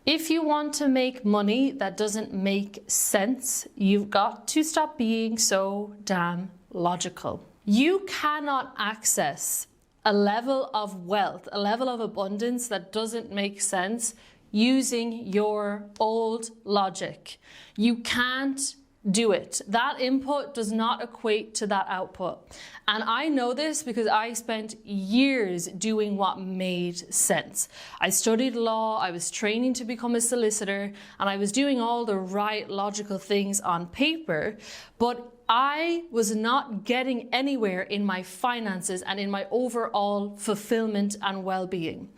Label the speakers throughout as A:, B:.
A: If you want to make money that doesn't make sense, you've got to stop being so damn logical. You cannot access a level of wealth, a level of abundance that doesn't make sense using your old logic. You can't do it. That input does not equate to that output. And I know this because I spent years doing what made sense. I studied law, I was training to become a solicitor, and I was doing all the right logical things on paper, but I was not getting anywhere in my finances and in my overall fulfillment and well-being.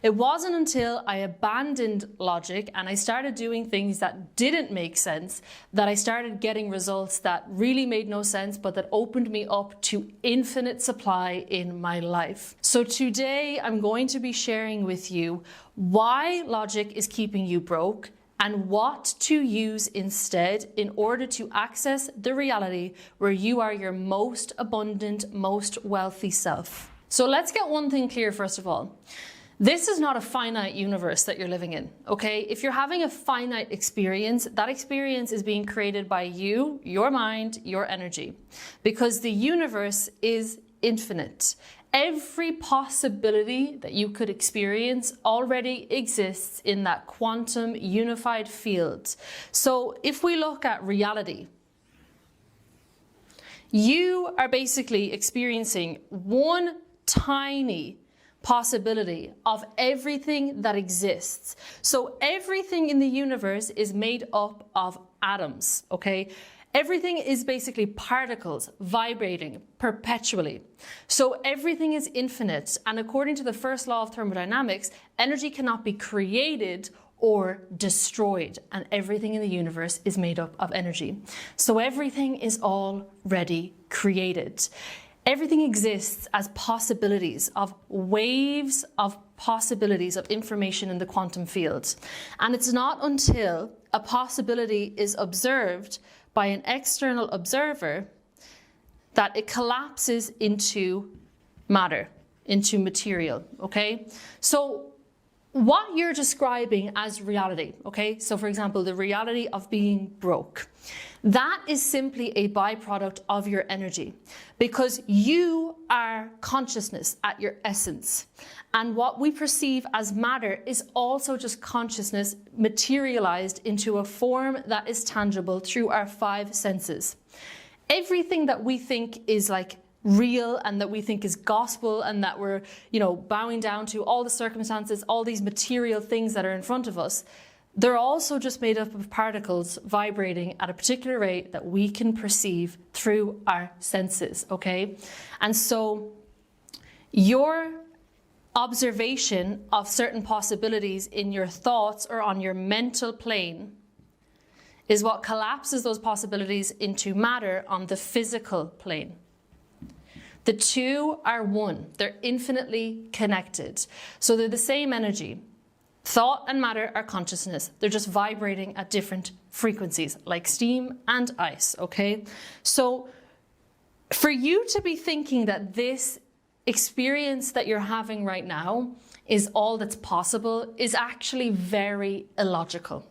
A: It wasn't until I abandoned logic and I started doing things that didn't make sense that I started getting results that really made no sense, but that opened me up to infinite supply in my life. So today I'm going to be sharing with you why logic is keeping you broke and what to use instead in order to access the reality where you are your most abundant, most wealthy self. So let's get one thing clear first of all. This is not a finite universe that you're living in, okay? If you're having a finite experience, that experience is being created by you, your mind, your energy, because the universe is infinite. Every possibility that you could experience already exists in that quantum unified field. So if we look at reality, you are basically experiencing one tiny possibility of everything that exists. So everything in the universe is made up of atoms, okay? Everything is basically particles vibrating perpetually. So everything is infinite, and according to the first law of thermodynamics, energy cannot be created or destroyed, and everything in the universe is made up of energy. So everything is already created. Everything exists as possibilities of waves of possibilities of information in the quantum field. And it's not until a possibility is observed by an external observer that it collapses into matter, into material, okay? So what you're describing as reality, okay? So for example, the reality of being broke, that is simply a byproduct of your energy because you are consciousness at your essence. And what we perceive as matter is also just consciousness materialized into a form that is tangible through our five senses. Everything that we think is like real and that we think is gospel and that we're, bowing down to, all the circumstances, all these material things that are in front of us, they're also just made up of particles vibrating at a particular rate that we can perceive through our senses, okay? And so your observation of certain possibilities in your thoughts or on your mental plane is what collapses those possibilities into matter on the physical plane. The two are one. They're infinitely connected. So they're the same energy. Thought and matter are consciousness. They're just vibrating at different frequencies, like steam and ice, okay? So for you to be thinking that this experience that you're having right now is all that's possible is actually very illogical.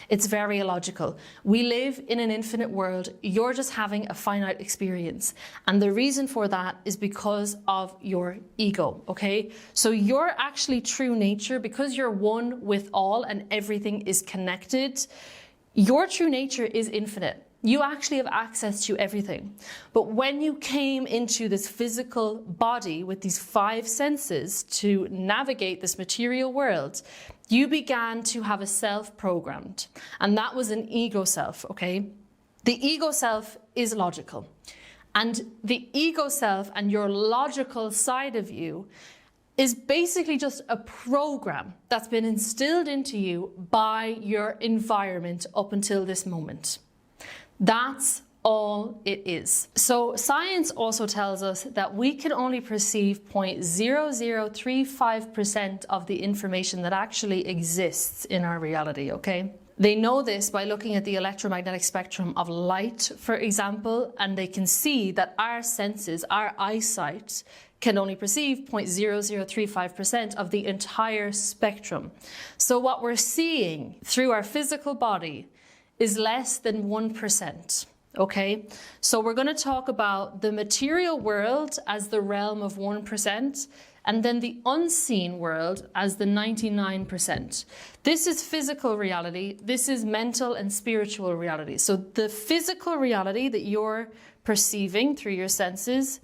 A: It's very illogical. We live in an infinite world. You're just having a finite experience. And the reason for that is because of your ego, okay? So your actually true nature, because you're one with all and everything is connected, your true nature is infinite. You actually have access to everything. But when you came into this physical body with these five senses to navigate this material world, you began to have a self programmed. And that was an ego self, okay? The ego self is logical. And the ego self and your logical side of you is basically just a program that's been instilled into you by your environment up until this moment. That's all it is. So science also tells us that we can only perceive 0.0035% of the information that actually exists in our reality, okay? They know this by looking at the electromagnetic spectrum of light, for example, and they can see that our senses, our eyesight, can only perceive 0.0035% of the entire spectrum. So what we're seeing through our physical body is less than 1%. Okay, so we're going to talk about the material world as the realm of 1%, and then the unseen world as the 99%. This is physical reality. This is mental and spiritual reality. So the physical reality that you're perceiving through your senses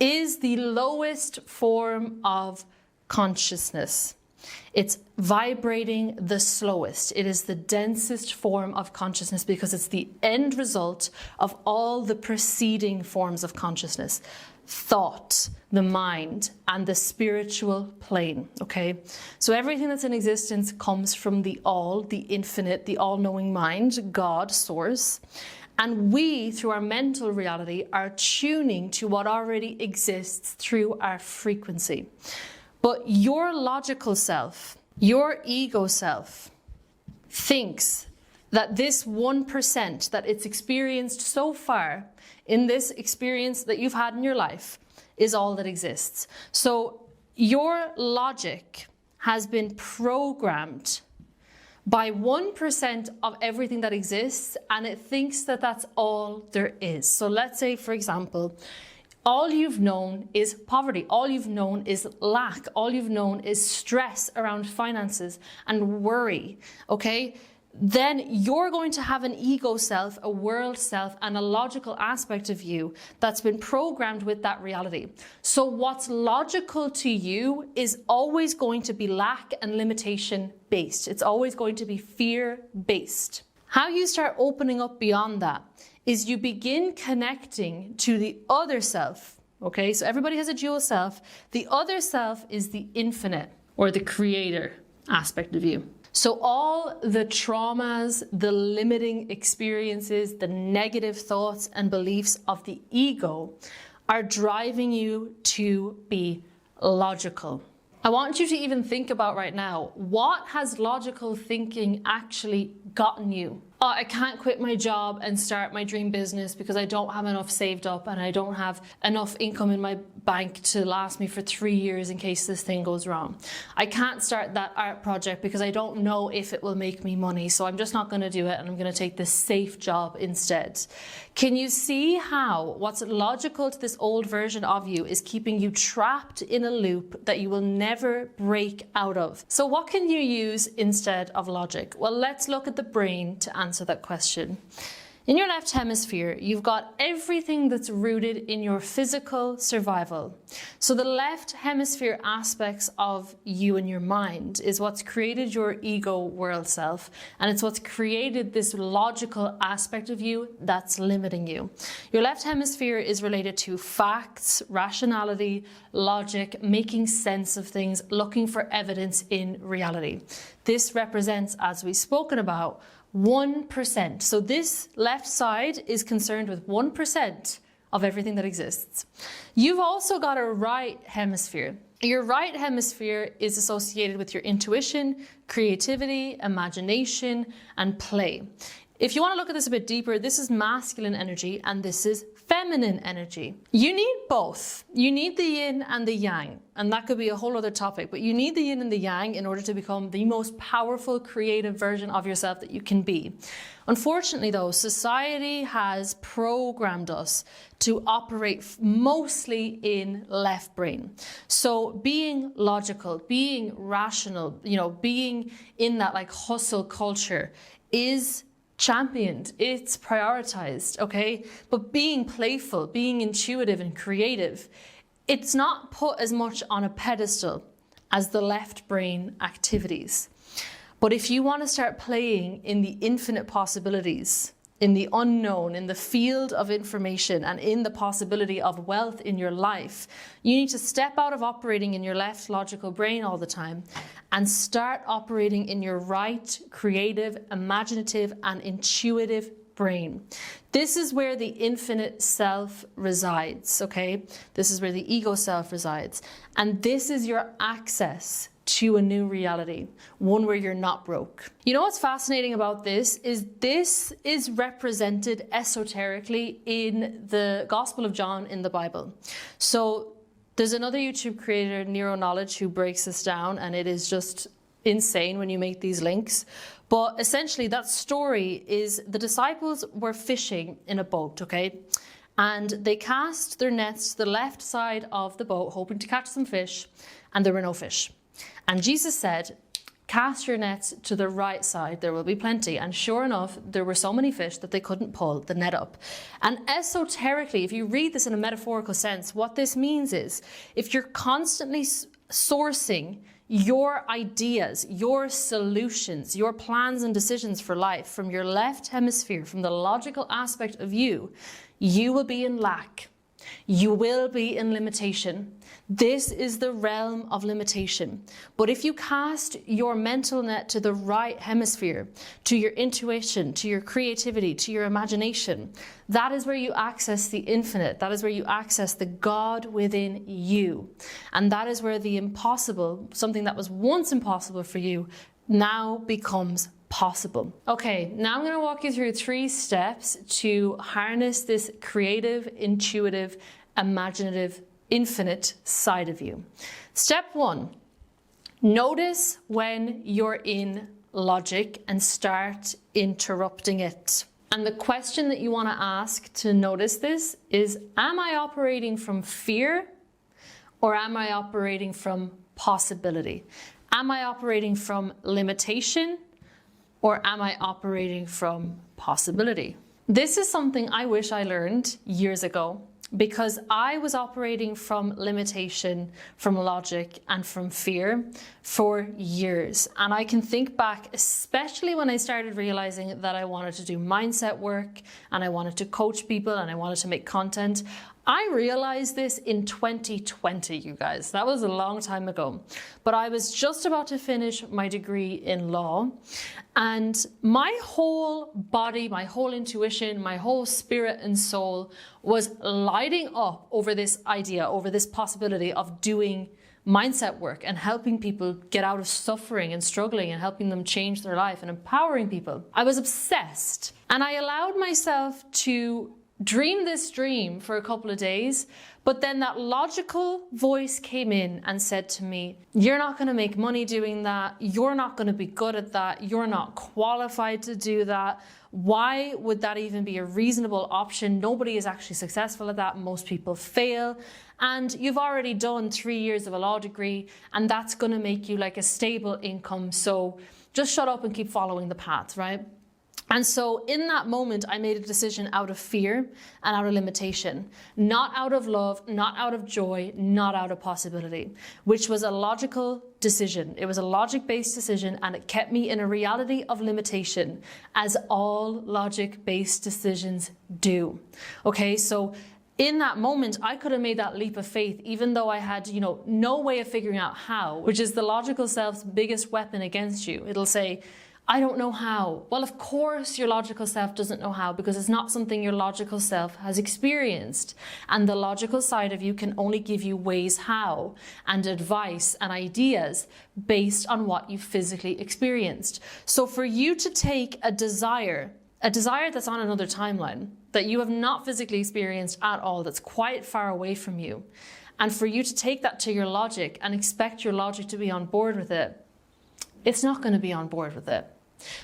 A: is the lowest form of consciousness. It's vibrating the slowest. It is the densest form of consciousness because it's the end result of all the preceding forms of consciousness. Thought, the mind, and the spiritual plane, okay? So everything that's in existence comes from the all, the infinite, the all-knowing mind, God, source. And we, through our mental reality, are tuning to what already exists through our frequency. But your logical self, your ego self, thinks that this 1% that it's experienced so far in this experience that you've had in your life is all that exists. So your logic has been programmed by 1% of everything that exists, and it thinks that that's all there is. So let's say, for example, all you've known is poverty. All you've known is lack. All you've known is stress around finances and worry, okay? Then you're going to have an ego self, a world self, and a logical aspect of you that's been programmed with that reality. So what's logical to you is always going to be lack and limitation based. It's always going to be fear based. How you start opening up beyond that is you begin connecting to the other self, okay? So everybody has a dual self. The other self is the infinite or the creator aspect of you. So all the traumas, the limiting experiences, the negative thoughts and beliefs of the ego are driving you to be logical. I want you to even think about right now, what has logical thinking actually gotten you? Oh, I can't quit my job and start my dream business because I don't have enough saved up and I don't have enough income in my bank to last me for 3 years in case this thing goes wrong. I can't start that art project because I don't know if it will make me money, so I'm just not going to do it and I'm going to take this safe job instead. Can you see how what's logical to this old version of you is keeping you trapped in a loop that you will never break out of? So what can you use instead of logic? Well, let's look at the brain to answer that question. In your left hemisphere, you've got everything that's rooted in your physical survival. So the left hemisphere aspects of you and your mind is what's created your ego world self, and it's what's created this logical aspect of you that's limiting you. Your left hemisphere is related to facts, rationality, logic, making sense of things, looking for evidence in reality. This represents, as we've spoken about, 1%. So this left side is concerned with 1% of everything that exists. You've also got a right hemisphere. Your right hemisphere is associated with your intuition, creativity, imagination, and play. If you want to look at this a bit deeper, this is masculine energy and this is feminine energy. You need both. You need the yin and the yang, and that could be a whole other topic, but you need the yin and the yang in order to become the most powerful, creative version of yourself that you can be. Unfortunately though, society has programmed us to operate mostly in left brain. So being logical, being rational, being in that like hustle culture is championed, it's prioritized, okay? But being playful, being intuitive and creative, it's not put as much on a pedestal as the left brain activities. But if you want to start playing in the infinite possibilities, in the unknown, in the field of information, and in the possibility of wealth in your life, you need to step out of operating in your left logical brain all the time and start operating in your right, creative, imaginative, and intuitive brain. This is where the infinite self resides, okay? This is where the ego self resides. And this is your access to a new reality, one where you're not broke. You know what's fascinating about this is represented esoterically in the Gospel of John in the Bible. So There's another YouTube creator, Nero Knowledge, who breaks this down, and it is just insane when you make these links. But essentially that story is the disciples were fishing in a boat, okay? And they cast their nets to the left side of the boat, hoping to catch some fish, and there were no fish. And Jesus said, cast your nets to the right side, there will be plenty. And sure enough, there were so many fish that they couldn't pull the net up. And esoterically, if you read this in a metaphorical sense, what this means is, if you're constantly sourcing your ideas, your solutions, your plans and decisions for life from your left hemisphere, from the logical aspect of you, you will be in lack. You will be in limitation. This is the realm of limitation. But if you cast your mental net to the right hemisphere, to your intuition, to your creativity, to your imagination, that is where you access the infinite. That is where you access the God within you. And that is where the impossible, something that was once impossible for you, now becomes possible. Okay, now I'm going to walk you through 3 steps to harness this creative, intuitive, imaginative, infinite side of you. Step 1, notice when you're in logic and start interrupting it. And the question that you want to ask to notice this is, am I operating from fear or am I operating from possibility? Am I operating from limitation or am I operating from possibility? This is something I wish I learned years ago, because I was operating from limitation, from logic, and from fear for years. And I can think back, especially when I started realizing that I wanted to do mindset work and I wanted to coach people and I wanted to make content. I realized this in 2020, you guys. That was a long time ago. But I was just about to finish my degree in law, and my whole body, my whole intuition, my whole spirit and soul was lighting up over this idea, over this possibility of doing mindset work and helping people get out of suffering and struggling and helping them change their life and empowering people. I was obsessed, and I allowed myself to dream this dream for a couple of days, but then that logical voice came in and said to me, you're not going to make money doing that. You're not going to be good at that. You're not qualified to do that. Why would that even be a reasonable option? Nobody is actually successful at that. Most people fail. And you've already done 3 years of a law degree, and that's going to make you like a stable income. So just shut up and keep following the path, right? And so in that moment, I made a decision out of fear and out of limitation, not out of love, not out of joy, not out of possibility, which was a logical decision. It was a logic-based decision, and it kept me in a reality of limitation, as all logic-based decisions do. Okay, so in that moment, I could have made that leap of faith, even though I had, no way of figuring out how, which is the logical self's biggest weapon against you. It'll say, I don't know how. Well, of course your logical self doesn't know how, because it's not something your logical self has experienced. And the logical side of you can only give you ways how and advice and ideas based on what you've physically experienced. So for you to take a desire that's on another timeline, that you have not physically experienced at all, that's quite far away from you, and for you to take that to your logic and expect your logic to be on board with it, it's not going to be on board with it.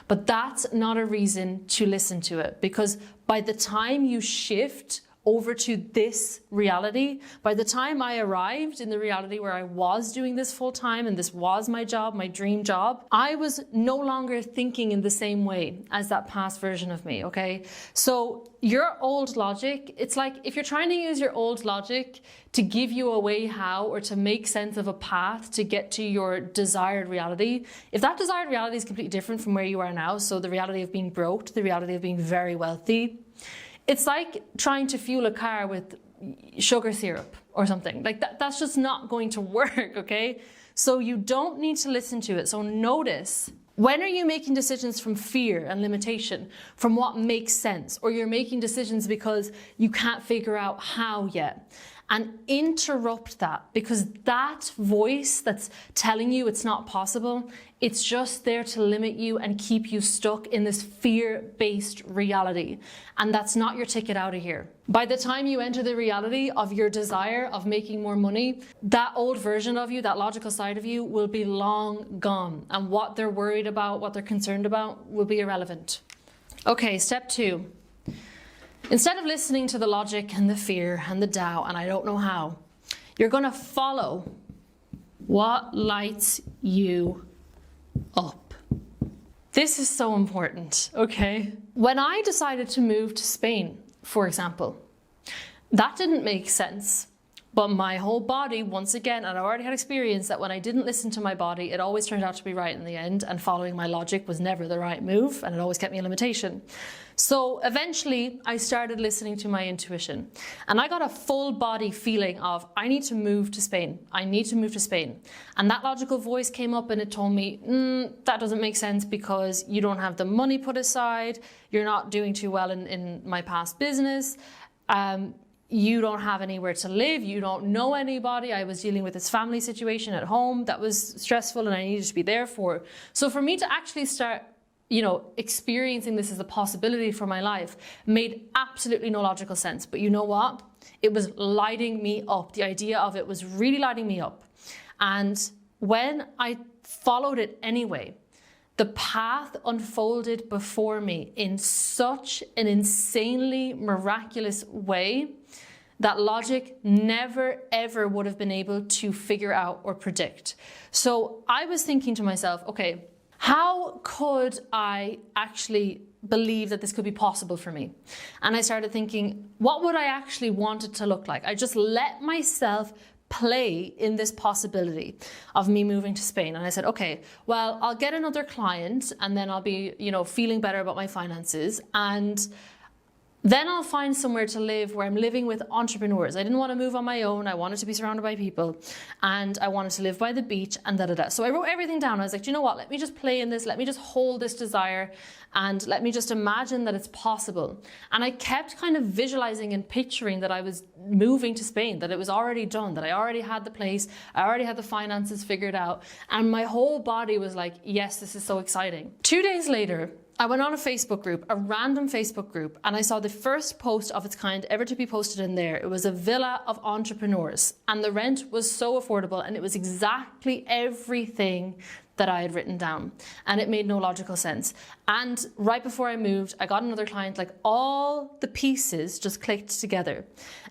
A: But that's not a reason to listen to it, because by the time you shift over to this reality, by the time I arrived in the reality where I was doing this full time and this was my job, my dream job, I was no longer thinking in the same way as that past version of me, okay? So your old logic, it's like if you're trying to use your old logic to give you a way how, or to make sense of a path to get to your desired reality, if that desired reality is completely different from where you are now, so the reality of being broke to the reality of being very wealthy, it's like trying to fuel a car with sugar syrup or something. Like that's just not going to work, okay? So you don't need to listen to it. So notice, when are you making decisions from fear and limitation, from what makes sense, or you're making decisions because you can't figure out how yet? and interrupt that, because that voice that's telling you it's not possible, it's just there to limit you and keep you stuck in this fear-based reality. And that's not your ticket out of here. By the time you enter the reality of your desire of making more money, that old version of you, that logical side of you, will be long gone. And what they're worried about, what they're concerned about, will be irrelevant. Okay, step 2. Instead of listening to the logic and the fear and the doubt and I don't know how, you're going to follow what lights you up. This is so important, okay? When I decided to move to Spain, for example, that didn't make sense. But my whole body, once again, and I already had experience that when I didn't listen to my body, it always turned out to be right in the end, and following my logic was never the right move, and it always kept me a limitation. So eventually I started listening to my intuition, and I got a full body feeling of, I need to move to Spain. I need to move to Spain. And that logical voice came up and it told me, that doesn't make sense because you don't have the money put aside. You're not doing too well in my past business. You don't have anywhere to live, you don't know anybody. I was dealing with this family situation at home that was stressful and I needed to be there for. So for me to actually start, experiencing this as a possibility for my life made absolutely no logical sense. But you know what? It was lighting me up. The idea of it was really lighting me up. And when I followed it anyway, the path unfolded before me in such an insanely miraculous way that logic never, ever would have been able to figure out or predict. So I was thinking to myself, okay, how could I actually believe that this could be possible for me? And I started thinking, what would I actually want it to look like? I just let myself play in this possibility of me moving to Spain. And I said, okay, well, I'll get another client and then I'll be, feeling better about my finances. And then I'll find somewhere to live where I'm living with entrepreneurs. I didn't want to move on my own. I wanted to be surrounded by people and I wanted to live by the beach and da-da-da. So I wrote everything down. I was like, do you know what? Let me just play in this. Let me just hold this desire and let me just imagine that it's possible. And I kept kind of visualizing and picturing that I was moving to Spain, that it was already done, that I already had the place, I already had the finances figured out. And my whole body was like, yes, this is so exciting. 2 days later, I went on a Facebook group, a random Facebook group, and I saw the first post of its kind ever to be posted in there. It was a villa of entrepreneurs, and the rent was so affordable, and it was exactly everything that I had written down, and it made no logical sense. And right before I moved, I got another client, like all the pieces just clicked together.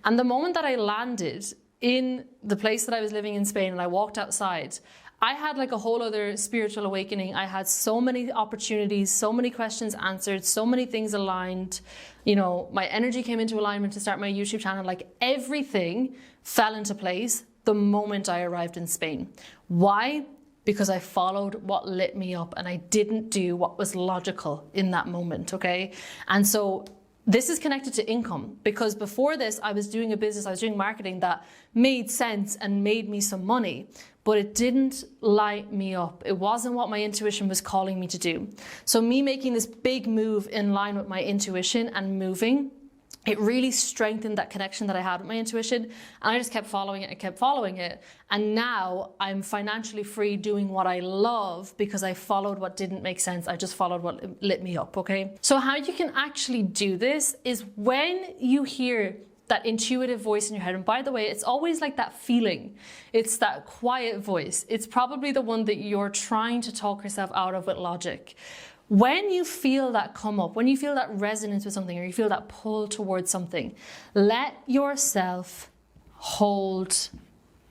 A: And the moment that I landed in the place that I was living in Spain and I walked outside, I had like a whole other spiritual awakening. I had so many opportunities, so many questions answered, so many things aligned. My energy came into alignment to start my YouTube channel. Like everything fell into place the moment I arrived in Spain. Why? Because I followed what lit me up and I didn't do what was logical in that moment, okay? And so this is connected to income, because before this, I was doing a business, I was doing marketing that made sense and made me some money, but it didn't light me up. It wasn't what my intuition was calling me to do. So me making this big move in line with my intuition and moving, it really strengthened that connection that I had with my intuition. And I just kept following it and kept following it. And now I'm financially free doing what I love because I followed what didn't make sense. I just followed what lit me up, okay? So how you can actually do this is when you hear that intuitive voice in your head. And by the way, it's always like that feeling. It's that quiet voice. It's probably the one that you're trying to talk yourself out of with logic. When you feel that come up, when you feel that resonance with something or you feel that pull towards something, let yourself hold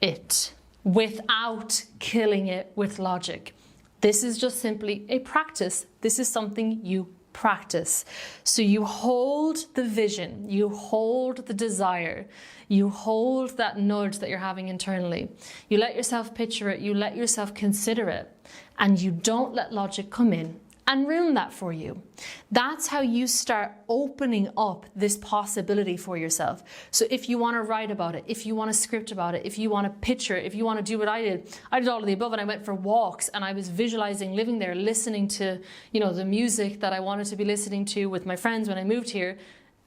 A: it without killing it with logic. This is just simply a practice. This is something you practice. So you hold the vision, you hold the desire, you hold that nudge that you're having internally. You let yourself picture it, you let yourself consider it, and you don't let logic come in and ruin that for you. That's how you start opening up this possibility for yourself. So if you want to write about it, if you want to script about it, if you want to picture it, if you want to do what I did all of the above, and I went for walks and I was visualizing living there, listening to, the music that I wanted to be listening to with my friends when I moved here.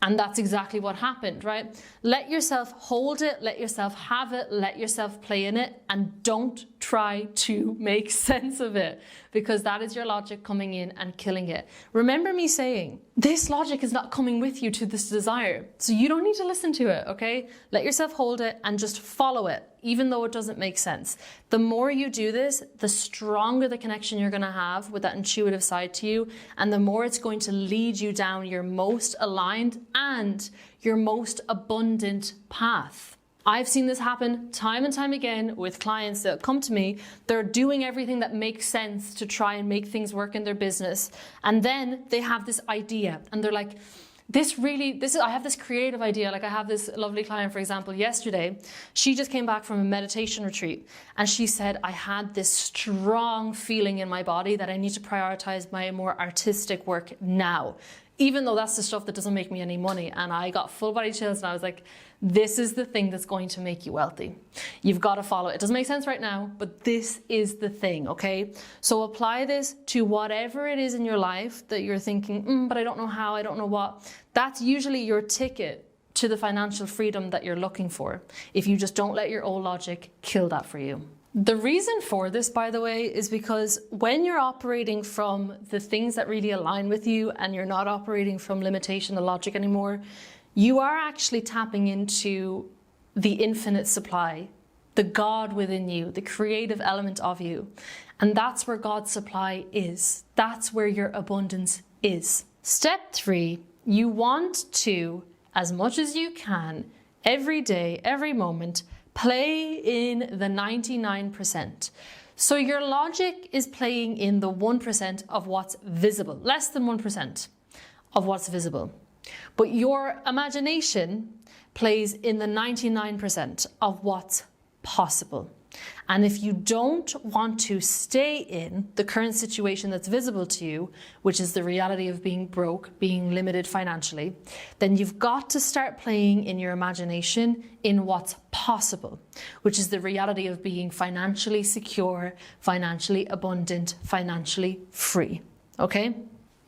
A: And that's exactly what happened, right? Let yourself hold it, let yourself have it, let yourself play in it, and don't try to make sense of it, because that is your logic coming in and killing it. Remember me saying, this logic is not coming with you to this desire, so you don't need to listen to it, okay? Let yourself hold it and just follow it, even though it doesn't make sense. The more you do this, the stronger the connection you're gonna have with that intuitive side to you, and the more it's going to lead you down your most aligned and your most abundant path. I've seen this happen time and time again with clients that come to me. They're doing everything that makes sense to try and make things work in their business. And then they have this idea and they're like, I have this creative idea. Like I have this lovely client, for example, yesterday. She just came back from a meditation retreat and she said, I had this strong feeling in my body that I need to prioritize my more artistic work now, even though that's the stuff that doesn't make me any money. And I got full body chills and I was like, this is the thing that's going to make you wealthy. You've got to follow it. It doesn't make sense right now, but this is the thing, okay? So apply this to whatever it is in your life that you're thinking, but I don't know how, I don't know what. That's usually your ticket to the financial freedom that you're looking for, if you just don't let your old logic kill that for you. The reason for this, by the way, is because when you're operating from the things that really align with you and you're not operating from limitation and logic anymore, you are actually tapping into the infinite supply, the God within you, the creative element of you. And that's where God's supply is. That's where your abundance is. Step 3, you want to, as much as you can, every day, every moment, play in the 99%. So your logic is playing in the 1% of what's visible, less than 1% of what's visible. But your imagination plays in the 99% of what's possible. And if you don't want to stay in the current situation that's visible to you, which is the reality of being broke, being limited financially, then you've got to start playing in your imagination in what's possible, which is the reality of being financially secure, financially abundant, financially free. Okay?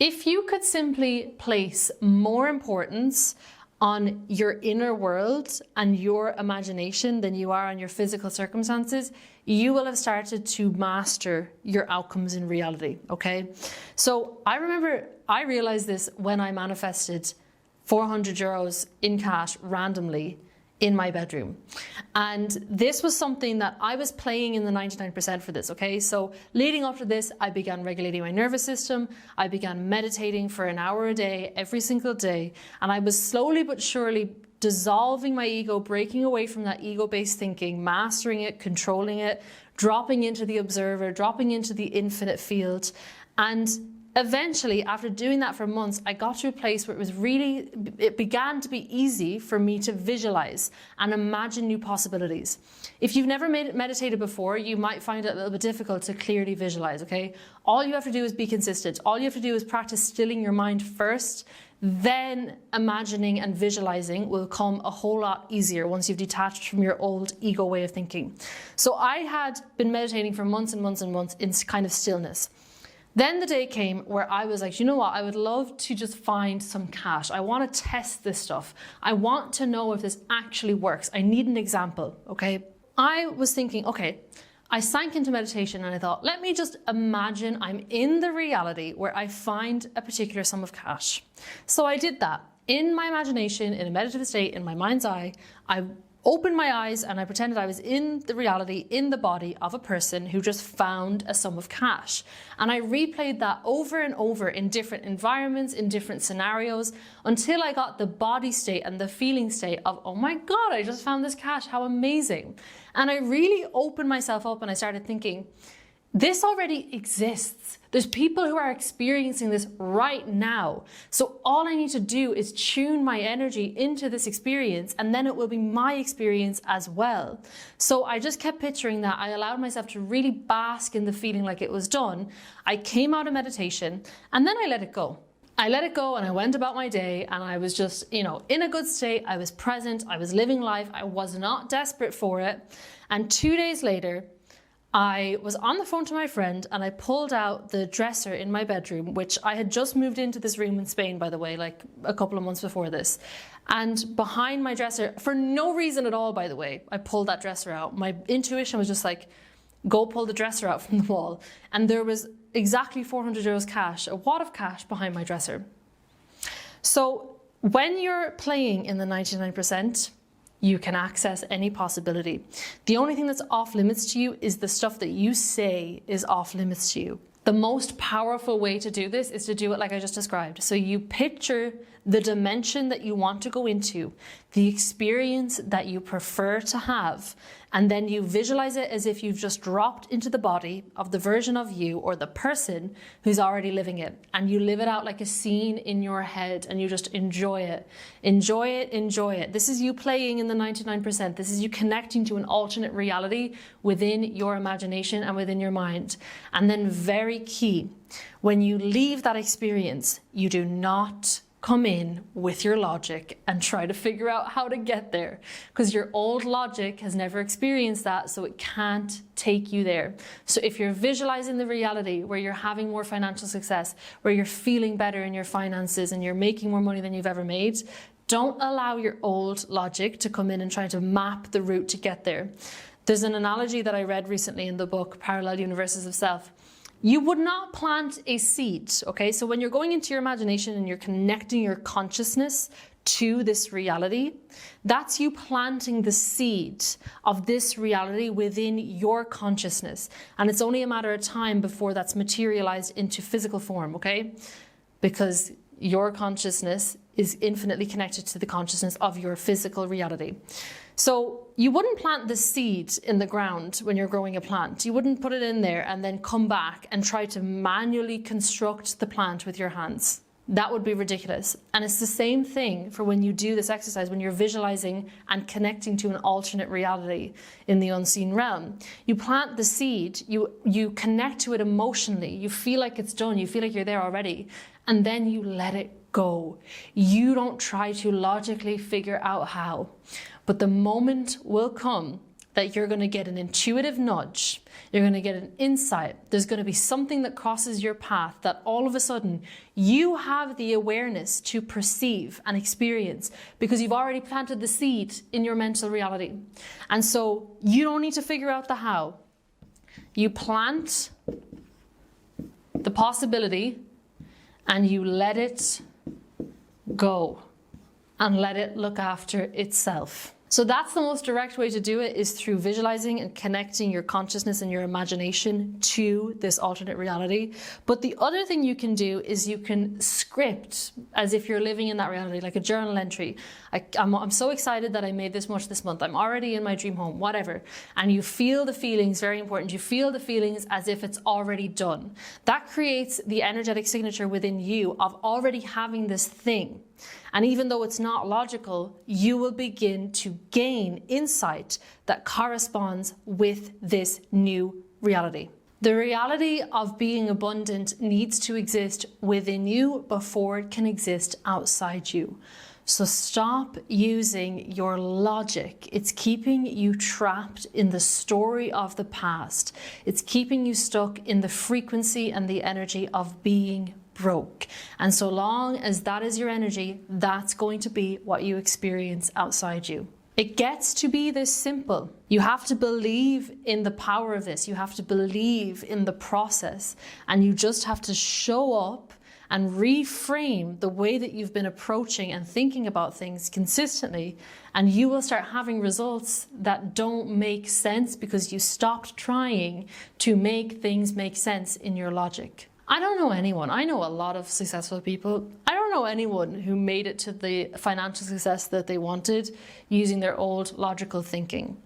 A: If you could simply place more importance on your inner world and your imagination than you are on your physical circumstances, you will have started to master your outcomes in reality, okay? So I remember I realized this when I manifested 400 euros in cash randomly in my bedroom. And this was something that I was playing in the 99% for this, okay? So leading up to this, I began regulating my nervous system. I began meditating for an hour a day, every single day. And I was slowly but surely dissolving my ego, breaking away from that ego-based thinking, mastering it, controlling it, dropping into the observer, dropping into the infinite field. And eventually, after doing that for months, I got to a place where it began to be easy for me to visualize and imagine new possibilities. If you've never meditated before, you might find it a little bit difficult to clearly visualize, okay? All you have to do is be consistent. All you have to do is practice stilling your mind first, then imagining and visualizing will come a whole lot easier once you've detached from your old ego way of thinking. So I had been meditating for months and months and months in kind of stillness. Then the day came where I was like, you know what, I would love to just find some cash. I want to test this stuff. I want to know if this actually works. I need an example, okay? I was thinking, okay, I sank into meditation and I thought, let me just imagine I'm in the reality where I find a particular sum of cash. So I did that. In my imagination, in a meditative state, in my mind's eye, I opened my eyes and I pretended I was in the reality, in the body of a person who just found a sum of cash. And I replayed that over and over in different environments, in different scenarios, until I got the body state and the feeling state of, oh my God, I just found this cash, how amazing. And I really opened myself up and I started thinking, this already exists. There's people who are experiencing this right now. So all I need to do is tune my energy into this experience and then it will be my experience as well. So I just kept picturing that. I allowed myself to really bask in the feeling like it was done. I came out of meditation and then I let it go. I let it go and I went about my day and I was just, in a good state. I was present. I was living life. I was not desperate for it. And 2 days later, I was on the phone to my friend and I pulled out the dresser in my bedroom, which I had just moved into this room in Spain, by the way, like a couple of months before this. And behind my dresser, for no reason at all, by the way, I pulled that dresser out. My intuition was just like, go pull the dresser out from the wall. And there was exactly 400 euros cash, a wad of cash behind my dresser. So when you're playing in the 99%, you can access any possibility. The only thing that's off limits to you is the stuff that you say is off limits to you. The most powerful way to do this is to do it like I just described. So you picture the dimension that you want to go into, the experience that you prefer to have, and then you visualize it as if you've just dropped into the body of the version of you or the person who's already living it. And you live it out like a scene in your head and you just enjoy it. Enjoy it, enjoy it. This is you playing in the 99%. This is you connecting to an alternate reality within your imagination and within your mind. And then very key, when you leave that experience, you do not come in with your logic and try to figure out how to get there, because your old logic has never experienced that, so it can't take you there. So if you're visualizing the reality where you're having more financial success, where you're feeling better in your finances and you're making more money than you've ever made, don't allow your old logic to come in and try to map the route to get there. There's an analogy that I read recently in the book Parallel Universes of Self. You would not plant a seed, okay? So when you're going into your imagination and you're connecting your consciousness to this reality, that's you planting the seed of this reality within your consciousness. And it's only a matter of time before that's materialized into physical form, okay? Because your consciousness is infinitely connected to the consciousness of your physical reality. So you wouldn't plant the seed in the ground when you're growing a plant. You wouldn't put it in there and then come back and try to manually construct the plant with your hands. That would be ridiculous. And it's the same thing for when you do this exercise, when you're visualizing and connecting to an alternate reality in the unseen realm. You plant the seed, you connect to it emotionally, you feel like it's done, you feel like you're there already, and then you let it go. You don't try to logically figure out how. But the moment will come that you're going to get an intuitive nudge, you're going to get an insight, there's going to be something that crosses your path that all of a sudden you have the awareness to perceive and experience because you've already planted the seed in your mental reality. And so you don't need to figure out the how. You plant the possibility and you let it go and let it look after itself. So that's the most direct way to do it, is through visualizing and connecting your consciousness and your imagination to this alternate reality. But the other thing you can do is you can script as if you're living in that reality, like a journal entry. I'm so excited that I made this much this month. I'm already in my dream home, whatever. And you feel the feelings, very important. You feel the feelings as if it's already done. That creates the energetic signature within you of already having this thing. And even though it's not logical, you will begin to gain insight that corresponds with this new reality. The reality of being abundant needs to exist within you before it can exist outside you. So stop using your logic. It's keeping you trapped in the story of the past. It's keeping you stuck in the frequency and the energy of being broke. And so long as that is your energy, that's going to be what you experience outside you. It gets to be this simple. You have to believe in the power of this. You have to believe in the process. And you just have to show up and reframe the way that you've been approaching and thinking about things consistently. And you will start having results that don't make sense because you stopped trying to make things make sense in your logic. I don't know anyone. I know a lot of successful people. I don't know anyone who made it to the financial success that they wanted using their old logical thinking.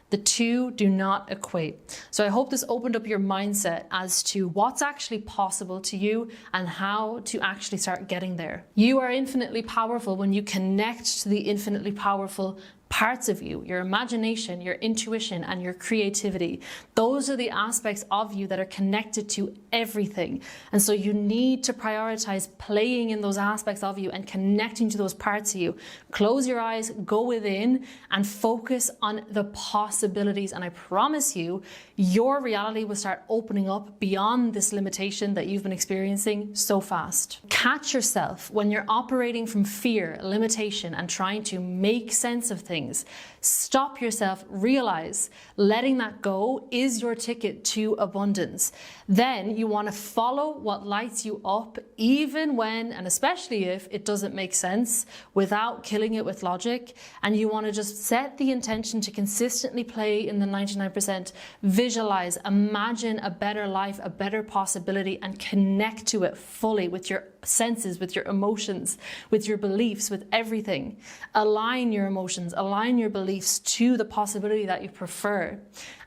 A: The two do not equate. So I hope this opened up your mindset as to what's actually possible to you and how to actually start getting there. You are infinitely powerful when you connect to the infinitely powerful parts of you, your imagination, your intuition, and your creativity. Those are the aspects of you that are connected to everything. And so you need to prioritize playing in those aspects of you and connecting to those parts of you. Close your eyes, go within, and focus on the possibilities. And I promise you, your reality will start opening up beyond this limitation that you've been experiencing so fast. Catch yourself when you're operating from fear, limitation, and trying to make sense of things. Stop yourself, realize letting that go is your ticket to abundance. Then you want to follow what lights you up, even when, and especially if, it doesn't make sense, without killing it with logic. And you want to just set the intention to consistently play in the 99%, visualize, imagine a better life, a better possibility, and connect to it fully with your senses, with your emotions, with your beliefs, with everything. Align your emotions, align your beliefs to the possibility that you prefer,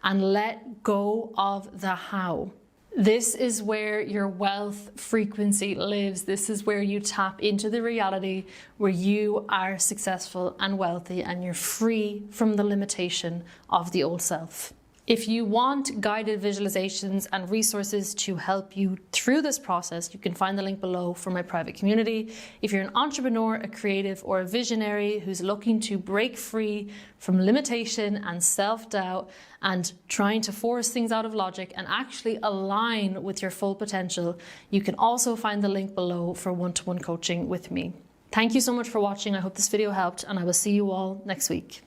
A: and let go of the how. This is where your wealth frequency lives. This is where you tap into the reality where you are successful and wealthy and you're free from the limitation of the old self. If you want guided visualizations and resources to help you through this process, you can find the link below for my private community. If you're an entrepreneur, a creative, or a visionary who's looking to break free from limitation and self-doubt and trying to force things out of logic and actually align with your full potential, you can also find the link below for one-to-one coaching with me. Thank you so much for watching. I hope this video helped, and I will see you all next week.